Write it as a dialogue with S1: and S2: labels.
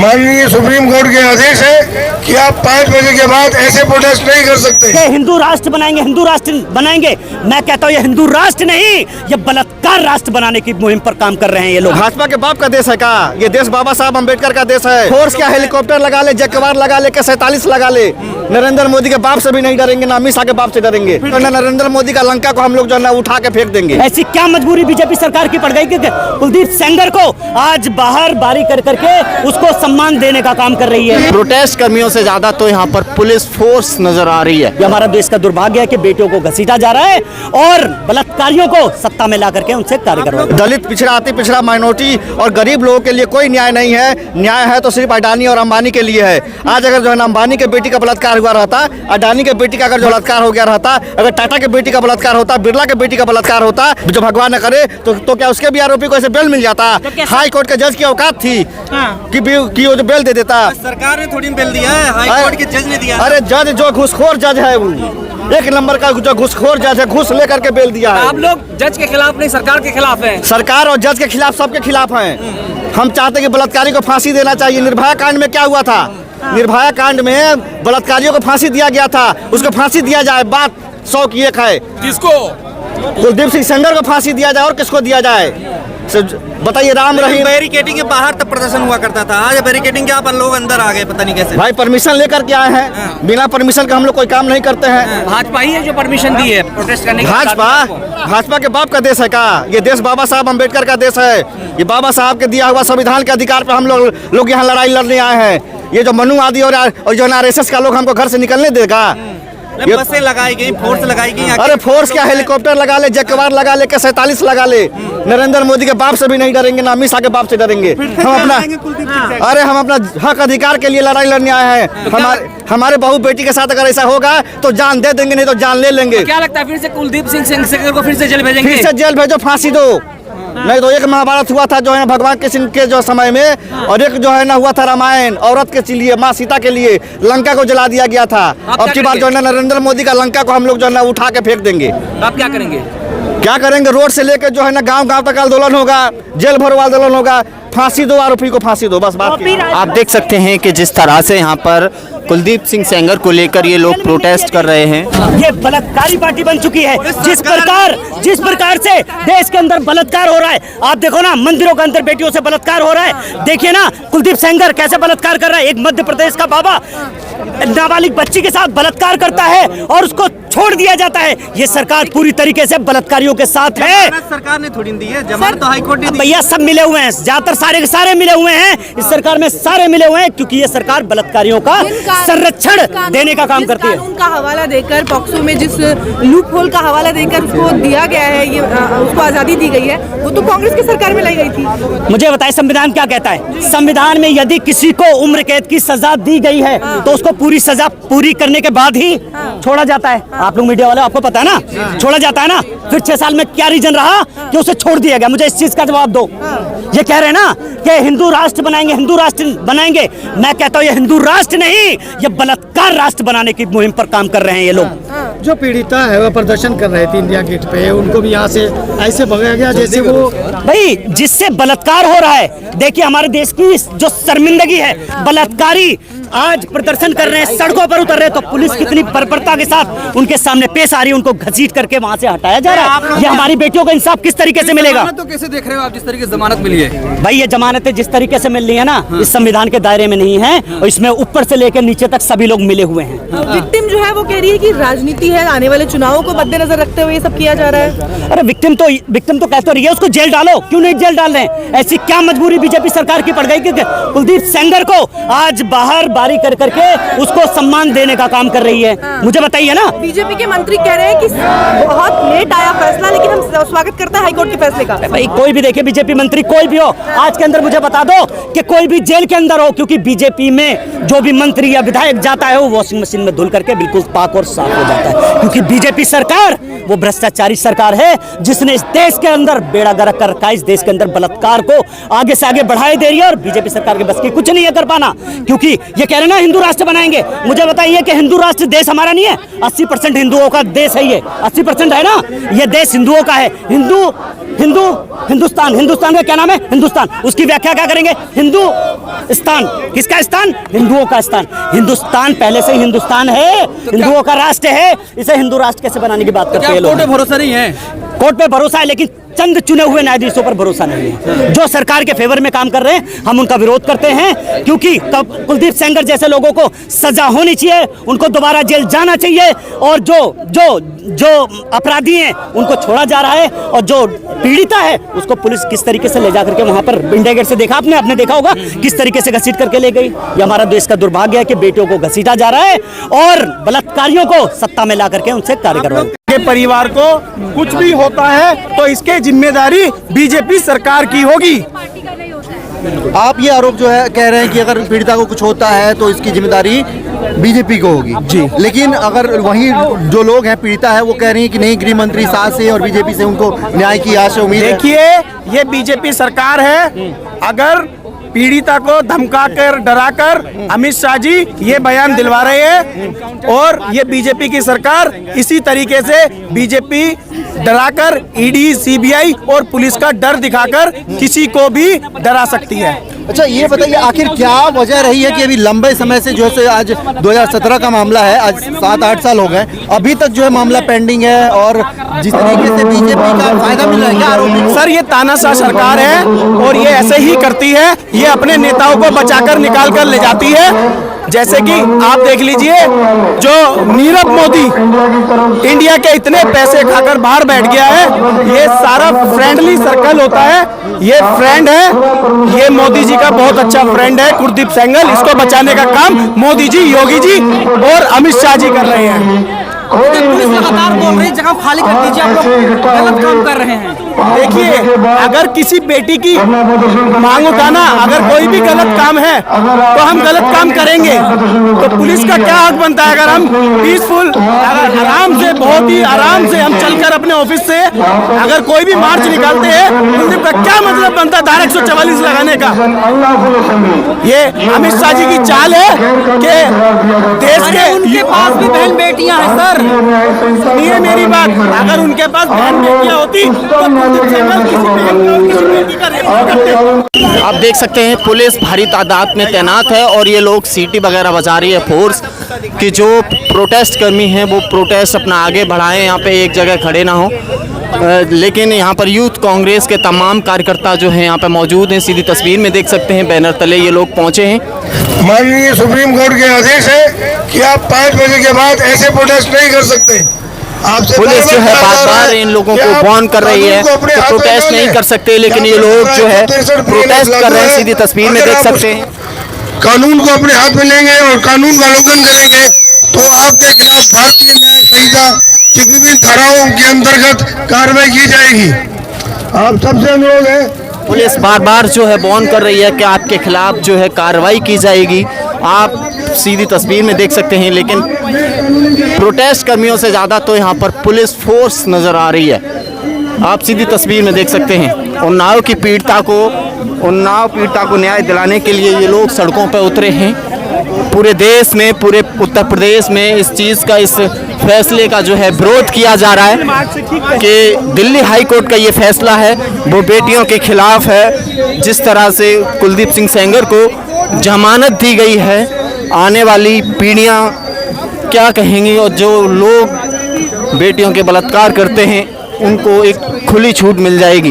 S1: माननीय supreme court के आदेश है कि आप 5 बजे के बाद ऐसे प्रोटेस्ट नहीं कर सकते।
S2: हिंदू राष्ट्र बनाएंगे, हिंदू राष्ट्र बनाएंगे। मैं कहता हूँ ये हिंदू राष्ट्र नहीं, ये बलात्कार राष्ट्र बनाने की मुहिम पर काम कर रहे हैं ये लोग।
S3: भाजपा के बाप का देश है का? ये देश बाबा साहब अम्बेडकर का देश है। फोर्स क्या हेलीकॉप्टर लगा ले, जगवार लगा ले, के 47 लगा ले, नरेंद्र मोदी के बाप से भी नहीं डरेंगे, ना अमित शाह के बाप से डरेंगे। तो नरेंद्र मोदी का लंका को हम लोग जो है ना उठा के फेंक देंगे।
S2: ऐसी क्या मजबूरी बीजेपी सरकार की पड़ गई कि कुलदीप सेंगर को आज बाहर बारी कर करके उसको सम्मान देने का काम कर रही है।
S4: प्रोटेस्ट कर्मियों से ज्यादा तो यहाँ पर पुलिस फोर्स नजर आ रही है।
S2: ये हमारा देश का दुर्भाग्य है कि बेटियों को घसीटा जा रहा है और बलात्कारियों को सत्ता में ला करके उनसे कार्य करवा।
S3: दलित, पिछड़ा, अति पिछड़ा, माइनॉरिटी और गरीब लोगों के लिए कोई न्याय नहीं है। न्याय है तो सिर्फ अडानी और अंबानी के लिए है। आज अगर जो है ना अंबानी के बेटी का बलात्कार हुआ रहता, अडानी के बेटी का अगर जो बलात्कार हो गया रहता, अगर टाटा के बेटी का बलात्कार होता, बिरला के बेटी का बलात्कार होता, जो भगवान न करे तो क्या उसके भी आरोपी को ऐसे बेल मिल जाता? हाई कोर्ट के जज की औकात थी कि वो जो बेल दे देता।
S5: सरकार ने थोड़ी बेल दिया है, हाई कोर्ट के जज ने दिया।
S3: अरे जज जो घूसखोर जज है, वो 1 नंबर का जो घूसखोर जज है, घूस लेकर के बेल दिया है।
S5: आप लोग जज के खिलाफ नहीं, सरकार के खिलाफ हैं।
S3: सरकार और जज के खिलाफ, सबके खिलाफ हैं। हम चाहते हैं कि बलात्कारी को फांसी देना चाहिए। निर्भया कांड में क्या हुआ था? निर्भया कांड में बलात्कारियों को फांसी दिया गया था, उसको फांसी दिया जाए। बात 100 की 1 है।
S5: किसको?
S3: कुलदीप सिंह सेंगर को फांसी दिया जाए और किसको दिया जाए? बताइए। राम रहीम
S5: बैरिकेडिंग के बाहर तक प्रदर्शन हुआ करता था, आज बैरिकेडिंग के आप लोग अंदर आ गए, पता नहीं कैसे।
S3: भाई परमिशन लेकर के आए हैं, बिना परमिशन के हम लोग कोई काम नहीं करते हैं।
S5: भाजपा ही है जो परमिशन दी है प्रोटेस्ट करने की।
S3: भाजपा के बाप का देश है का? ये देश बाबा साहब अम्बेडकर का देश है। ये बाबा साहब के दिया हुआ संविधान के अधिकार पे हम लोग यहाँ लड़ाई लड़ने आए हैं। ये जो मनु आदि और जो RSS का लोग हमको घर से निकलने देगा?
S5: ये बसें लगाई गई, फोर्स लगाई गई।
S3: अरे फोर्स क्या हेलीकॉप्टर लगा ले, जगवार लगा ले, के 47 लगा ले, नरेंद्र मोदी के बाप से भी नहीं डरेंगे, ना अमित शाह के बाप से डरेंगे। हम अपना हक अधिकार के लिए लड़ाई लड़ने आए हैं। हमारे बहू बेटी के साथ अगर ऐसा होगा तो जान दे देंगे, नहीं तो जान ले लेंगे।
S5: क्या लगता है फिर से कुलदीप सिंह सेंगर को फिर से जेल भेजेंगे?
S3: फिर से जेल भेजो, फांसी दो। नहीं तो एक महाभारत हुआ था जो है भगवान कृष्ण के जो समय में, और एक जो है ना हुआ था रामायण, औरत के लिए, माँ सीता के लिए लंका को जला दिया गया था। अब की बार जो है ना नरेंद्र मोदी का लंका को हम लोग जो है ना उठा के फेंक देंगे।
S5: आप क्या करेंगे?
S3: क्या करेंगे? रोड से लेकर जो है ना गांव गांव तक आंदोलन होगा, जेल भरो आंदोलन होगा। फांसी दो, आरोपी को फांसी दो, बस बात।
S4: आप देख सकते हैं कि जिस तरह से यहाँ पर कुलदीप सिंह सेंगर को लेकर ये लोग प्रोटेस्ट कर रहे हैं।
S2: ये बलात्कारी पार्टी बन चुकी है। जिस प्रकार से देश के अंदर बलात्कार हो रहा है, आप देखो ना, मंदिरों के अंदर बेटियों से बलात्कार हो रहा है। देखिए ना कुलदीप सेंगर कैसे बलात्कार कर रहा है। एक मध्य प्रदेश का बाबा नाबालिग बच्ची के साथ बलात्कार करता है और उसको छोड़ दिया जाता है। ये सरकार पूरी तरीके से बलात्कारियों के साथ है।
S5: सरकार ने थोड़ी दी है, जमानत तो हाई कोर्ट ने दी।
S2: भैया सब मिले हुए हैं, ज्यादातर सारे के सारे मिले हुए हैं इस सरकार में, सारे मिले हुए हैं, क्योंकि ये सरकार बलात्कारियों का संरक्षण देने का काम करती है।
S6: कानून का हवाला देकर, पॉक्सो में जिस लूप होल का हवाला देकर उसको दिया गया है, ये उसको आजादी दी गई है, वो तो कांग्रेस की सरकार में लाई गई थी।
S2: मुझे बताइए संविधान क्या कहता है? संविधान में यदि किसी को उम्र कैद की सजा दी गई है तो उसको पूरी सजा पूरी करने के बाद ही छोड़ा जाता है। आप लोग मीडिया वाले, आपको पता है ना, छोड़ा जाता है ना। फिर 6 साल में क्या रीजन रहा कि उसे छोड़ दिया गया? मुझे इस चीज का जवाब दो। ये कह रहे हैं ना कि हिंदू राष्ट्र बनाएंगे, हिंदू राष्ट्र बनाएंगे। मैं कहता हूँ ये हिंदू राष्ट्र नहीं, ये बलात्कार राष्ट्र बनाने की मुहिम पर काम कर रहे हैं ये लोग।
S7: जो पीड़िता है वह प्रदर्शन कर रहे थे इंडिया गेट पे, उनको भी यहाँ से ऐसे भगाया गया जैसे वो
S2: भाई जिससे बलात्कार हो रहा है। देखिए हमारे देश की जो शर्मिंदगी है, बलात्कारी आज प्रदर्शन कर रहे हैं, सड़कों पर उतर रहे हैं, तो पुलिस कितनी बर्बरता के साथ उनके सामने पेश आ रही है, उनको घसीट करके वहां से हटाया जा रहा है। ये हमारी बेटियों को इंसाफ किस तरीके से मिलेगा?
S5: तो कैसे देख रहे हो आप, जिस तरीके से जमानत मिली है?
S2: भाई ये जमानतें जिस तरीके से मिल रही है ना, इस संविधान के दायरे में नहीं है, और इसमें ऊपर से लेकर नीचे तक सभी लोग मिले हुए हैं।
S6: विक्टिम जो है वो कह रही है कि राजनीति है, आने वाले चुनावों को मद्देनजर रखते हुए ये सब किया जा रहा है।
S2: अरे विक्टिम तो कहते रही है, उसको जेल डालो, क्यों नहीं जेल डाल रहे हैं? ऐसी क्या मजबूरी बीजेपी सरकार की पड़ गई कि कुलदीप सेंगर को आज बाहर बारी कर करके उसको सम्मान देने का काम कर रही है? मुझे बताइए ना।
S6: बीजेपी के मंत्री कह रहे हैं कि बहुत लेट आया फैसला, लेकिन हम स्वागत करते हैं हाईकोर्ट के फैसले का।
S2: भाई कोई भी देखे, बीजेपी मंत्री कोई भी हो, आज के अंदर मुझे बता दो कि कोई भी जेल के अंदर हो, क्योंकि बीजेपी में जो भी मंत्री या विधायक जाता है वो वॉशिंग मशीन में धुल करके बिल्कुल पाक और साफ हो जाता है। क्योंकि बीजेपी सरकार वो भ्रष्टाचारी सरकार है जिसने इस देश के अंदर बेड़ा गर्क कर रखा है। इस देश के अंदर बलात्कार को आगे से आगे बढ़ाई दे रही है और बीजेपी सरकार के बस की कुछ नहीं है कर पाना, क्योंकि ये कह रहे ना हिंदू राष्ट्र बनाएंगे। मुझे बताइए कि हिंदू राष्ट्र देश हमारा नहीं है? 80% हिंदुओं का देश है ये, 80% है ना, ये देश हिंदुओं का है। हिंदुस्तान का क्या नाम है? हिंदुस्तान। उसकी व्याख्या क्या करेंगे? हिंदुस्तान। किसका स्थान? हिंदुओं का स्थान। हिंदुस्तान पहले से ही हिंदुस्तान है, हिंदुओं का राष्ट्र है। इसे हिंदू राष्ट्र कैसे बनाने की बात करते हैं लोग?
S5: कोर्ट पे भरोसा नहीं है?
S2: कोर्ट पे भरोसा है, लेकिन चंद चुने हुए न्यायाधीशों पर भरोसा नहीं है जो सरकार के फेवर में काम कर रहे हैं। हम उनका विरोध करते हैं क्योंकि कुलदीप सेंगर जैसे लोगों को सजा होनी चाहिए, उनको दोबारा जेल जाना चाहिए, और जो अपराधी हैं उनको छोड़ा जा रहा है, और जो पीड़िता है उसको पुलिस किस तरीके से ले जाकर के वहां पर इंडिया गेट से देखा आपने देखा होगा किस तरीके से घसीट करके ले गई। ये हमारा देश का दुर्भाग्य है कि बेटियों को घसीटा जा रहा है और बलात्कारियों को सत्ता में ला करके उनसे कार्य करवाया।
S8: के परिवार को कुछ भी होता है तो इसके जिम्मेदारी बीजेपी सरकार की होगी।
S3: आप ये आरोप जो है कह रहे हैं कि अगर पीड़िता को कुछ होता है तो इसकी जिम्मेदारी बीजेपी को होगी जी, लेकिन अगर वही जो लोग हैं पीड़िता है वो कह रही है कि नहीं, गृह मंत्री साथ से और बीजेपी से उनको न्याय की आशा उम्मीद है।
S8: देखिए, ये बीजेपी सरकार है। अगर पीड़िता को धमकाकर डराकर अमित शाह जी ये बयान दिलवा रहे हैं, और ये बीजेपी की सरकार इसी तरीके से बीजेपी डराकर ईडी, सीबीआई और पुलिस का डर दिखाकर किसी को भी डरा सकती है।
S3: अच्छा, ये बताइए आखिर क्या वजह रही है कि अभी लंबे समय से जो है आज 2017 का मामला है, आज 7-8 साल हो गए, अभी तक जो है मामला पेंडिंग है, और जिस तरीके से बीजेपी का फायदा मिल रहा है? क्या आरोप?
S8: सर, ये तानाशाह सरकार है और ये ऐसे ही करती है। ये अपने नेताओं को बचाकर निकाल कर ले जाती है। जैसे कि आप देख लीजिए, जो नीरव मोदी इंडिया के इतने पैसे खाकर बाहर बैठ गया है, ये सारा फ्रेंडली सर्कल होता है। ये फ्रेंड है, ये मोदी जी का बहुत अच्छा फ्रेंड है कुलदीप सेंगर। इसको बचाने का काम मोदी जी, योगी जी और अमित शाह जी कर रहे हैं।
S5: पुलिस लगातार बोल रही है जगह खाली कर दीजिए, आप लोग गलत काम कर रहे हैं।
S8: देखिए, अगर किसी बेटी की मांग उठाना, अगर कोई भी गलत काम है तो हम गलत काम करेंगे, तो पुलिस का क्या हक बनता है? अगर हम पीसफुल, अगर आराम से, बहुत ही आराम से हम चलकर अपने ऑफिस से अगर कोई भी मार्च निकालते हैं, पुलिस का क्या मतलब बनता है धारा 144 लगाने का? ये अमित शाह जी की चाल है कि देश के,
S5: उनके पास भी बहन बेटियां हैं सर।
S8: सुनिए मेरी बात, अगर उनके पास बहन बेटियां होती तो
S4: आप देख सकते हैं पुलिस भारी तादाद में तैनात है और ये लोग सीटी वगैरह बजा रही है फोर्स कि जो प्रोटेस्ट कर्मी हैं वो प्रोटेस्ट अपना आगे बढ़ाएं, यहाँ पे एक जगह खड़े ना हो। लेकिन यहाँ पर यूथ कांग्रेस के तमाम कार्यकर्ता जो हैं यहाँ पे मौजूद हैं। सीधी तस्वीर में देख सकते हैं बैनर तले ये लोग पहुँचे हैं।
S1: माननीय सुप्रीम कोर्ट के आदेश है कि आप 5 बजे के बाद ऐसे प्रोटेस्ट नहीं कर सकते।
S4: पुलिस जो है बार बार इन लोगों को वार्न कर रही है कि प्रोटेस्ट नहीं कर सकते, लेकिन ये लोग जो है प्रोटेस्ट कर रहे हैं। सीधी तस्वीर में देख सकते हैं।
S1: कानून को अपने हाथ में लेंगे और कानून का उल्लंघन करेंगे तो आपके खिलाफ भारतीय न्याय संहिता की विभिन्न धाराओं के अंतर्गत कार्रवाई की जाएगी। आप सबसे अनुरोध है,
S4: पुलिस बार बार जो है वार्न कर रही है कि आपके खिलाफ जो है कार्रवाई की जाएगी। आप सीधी तस्वीर में देख सकते हैं, लेकिन प्रोटेस्ट कर्मियों से ज़्यादा तो यहाँ पर पुलिस फोर्स नज़र आ रही है। आप सीधी तस्वीर में देख सकते हैं। उन्नाव पीड़िता को न्याय दिलाने के लिए ये लोग सड़कों पर उतरे हैं। पूरे देश में, पूरे उत्तर प्रदेश में इस चीज़ का, इस फैसले का जो है विरोध किया जा रहा है कि दिल्ली हाई कोर्ट का ये फैसला है वो बेटियों के खिलाफ है। जिस तरह से कुलदीप सिंह सेंगर को जमानत दी गई है, आने वाली पीढ़ियाँ क्या कहेंगी, और जो लोग बेटियों के बलात्कार करते हैं उनको एक खुली छूट मिल जाएगी।